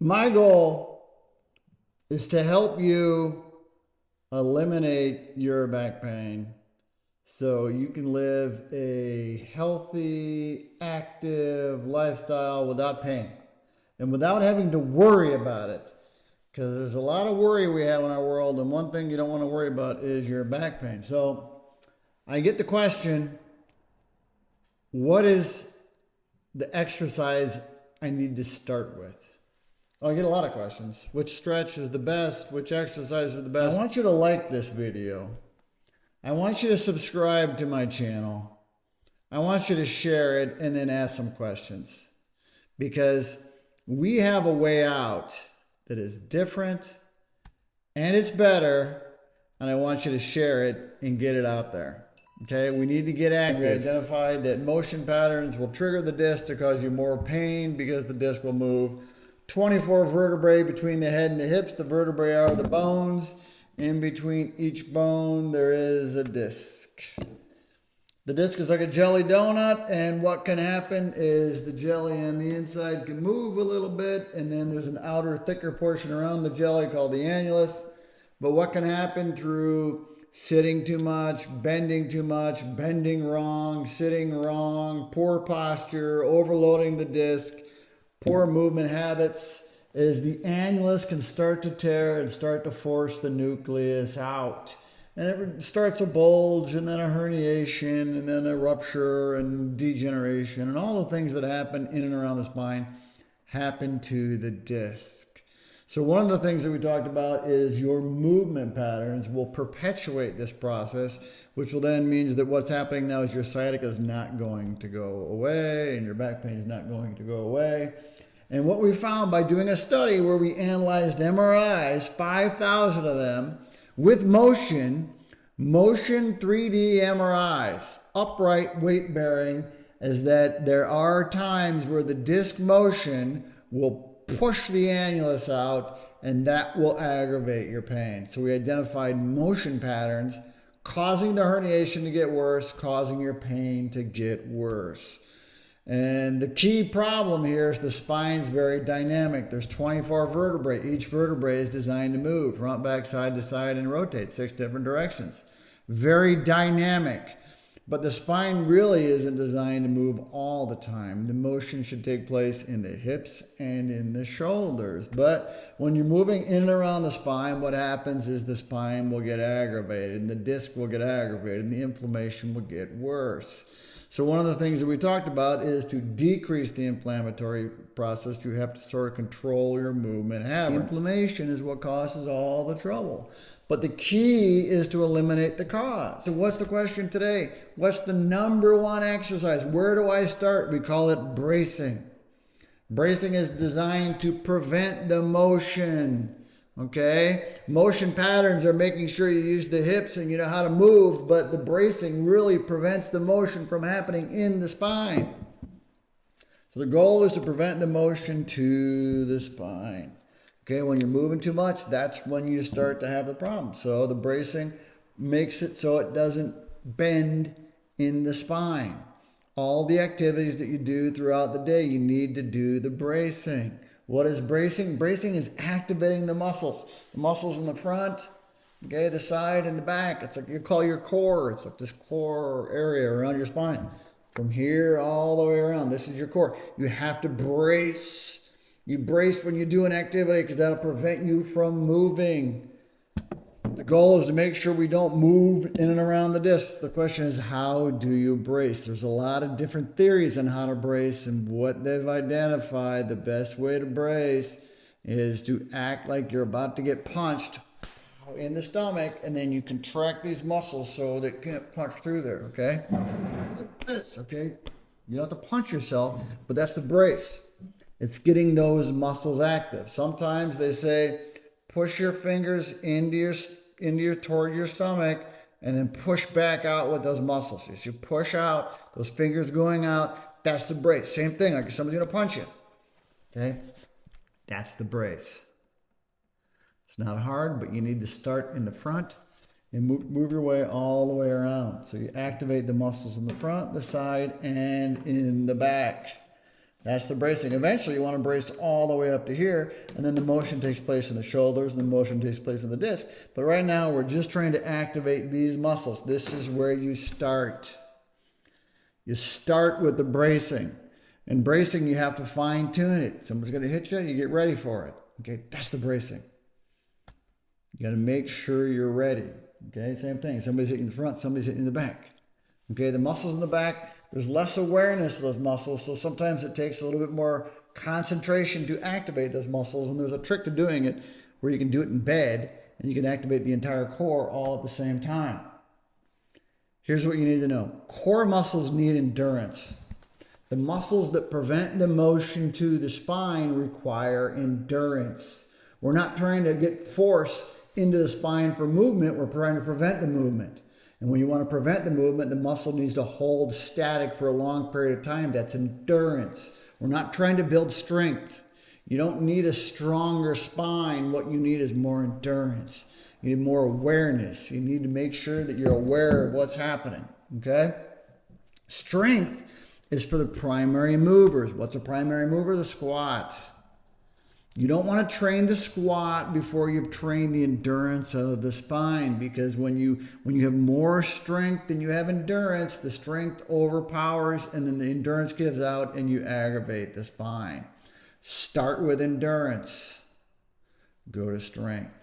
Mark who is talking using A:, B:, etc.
A: My goal is to help you eliminate your back pain so you can live a healthy, active lifestyle without pain and without having to worry about it. Because there's a lot of worry we have in our world, and one thing you don't want to worry about is your back pain. So I get the question, what is the exercise I need to start with? I get a lot of questions. Which stretch is the best? Which exercise is the best? I want you to like this video. I want you to subscribe to my channel. I want you to share it and then ask some questions. Because we have a way out that is different and it's better, and I want you to share it and get it out there. Okay, we need to get active. We identified that motion patterns will trigger the disc to cause you more pain because the disc will move. 24 vertebrae between the head and the hips. The vertebrae are the bones. In between each bone, there is a disc. The disc is like a jelly donut, and what can happen is the jelly on the inside can move a little bit, and then there's an outer, thicker portion around the jelly called the annulus. But what can happen through sitting too much, bending wrong, sitting wrong, poor posture, overloading the disc, poor movement habits, is the annulus can start to tear and start to force the nucleus out. And it starts a bulge, and then a herniation, and then a rupture and degeneration, and all the things that happen in and around the spine happen to the disc. So one of the things that we talked about is your movement patterns will perpetuate this process, which will then means that what's happening now is your sciatica is not going to go away and your back pain is not going to go away. And what we found by doing a study where we analyzed MRIs, 5,000 of them, with motion 3D MRIs, upright weight bearing, is that there are times where the disc motion will push the annulus out, and that will aggravate your pain. So we identified motion patterns causing the herniation to get worse, causing your pain to get worse. And the key problem here is the spine's very dynamic. There's 24 vertebrae. Each vertebrae is designed to move front, back, side to side, and rotate 6 different directions. Very dynamic. But the spine really isn't designed to move all the time. The motion should take place in the hips and in the shoulders. But when you're moving in and around the spine, what happens is the spine will get aggravated, and the disc will get aggravated, and the inflammation will get worse. So one of the things that we talked about is to decrease the inflammatory process, you have to sort of control your movement habits. Inflammation is what causes all the trouble. But the key is to eliminate the cause. So what's the question today? What's the #1 exercise? Where do I start? We call it bracing. Bracing is designed to prevent the motion. Okay? Motion patterns are making sure you use the hips and you know how to move, but the bracing really prevents the motion from happening in the spine. So the goal is to prevent the motion to the spine. Okay, when you're moving too much, that's when you start to have the problem. So the bracing makes it so it doesn't bend in the spine. All the activities that you do throughout the day, you need to do the bracing. What is bracing? Bracing is activating the muscles. The muscles in the front, okay, the side and the back. It's like you call your core. It's like this core area around your spine. From here all the way around. This is your core. You have to brace. You brace when you do an activity because that'll prevent you from moving. The goal is to make sure we don't move in and around the discs. The question is, how do you brace? There's a lot of different theories on how to brace, and what they've identified, the best way to brace is to act like you're about to get punched in the stomach, and then you contract these muscles so they can't punch through there, okay? Like this, okay? You don't have to punch yourself, but that's the brace. It's getting those muscles active. Sometimes they say, push your fingers toward your stomach, and then push back out with those muscles. As you push out, those fingers going out, that's the brace. Same thing, like if somebody's gonna punch you. Okay? That's the brace. It's not hard, but you need to start in the front and move your way all the way around. So you activate the muscles in the front, the side, and in the back. That's the bracing. Eventually, you want to brace all the way up to here, and then the motion takes place in the shoulders, and the motion takes place in the disc. But right now, we're just trying to activate these muscles. This is where you start. You start with the bracing. And bracing, you have to fine tune it. Someone's going to hit you, you get ready for it. Okay, that's the bracing. You got to make sure you're ready. Okay, same thing. Somebody's hitting the front, somebody's hitting the back. Okay, the muscles in the back, there's less awareness of those muscles, so sometimes it takes a little bit more concentration to activate those muscles, and there's a trick to doing it where you can do it in bed, and you can activate the entire core all at the same time. Here's what you need to know. Core muscles need endurance. The muscles that prevent the motion to the spine require endurance. We're not trying to get force into the spine for movement, we're trying to prevent the movement. And when you want to prevent the movement, the muscle needs to hold static for a long period of time. That's endurance. We're not trying to build strength. You don't need a stronger spine. What you need is more endurance. You need more awareness. You need to make sure that you're aware of what's happening. Okay? Strength is for the primary movers. What's a primary mover? The squat. You don't want to train the squat before you've trained the endurance of the spine, because when you have more strength than you have endurance, the strength overpowers and then the endurance gives out and you aggravate the spine. Start with endurance. Go to strength.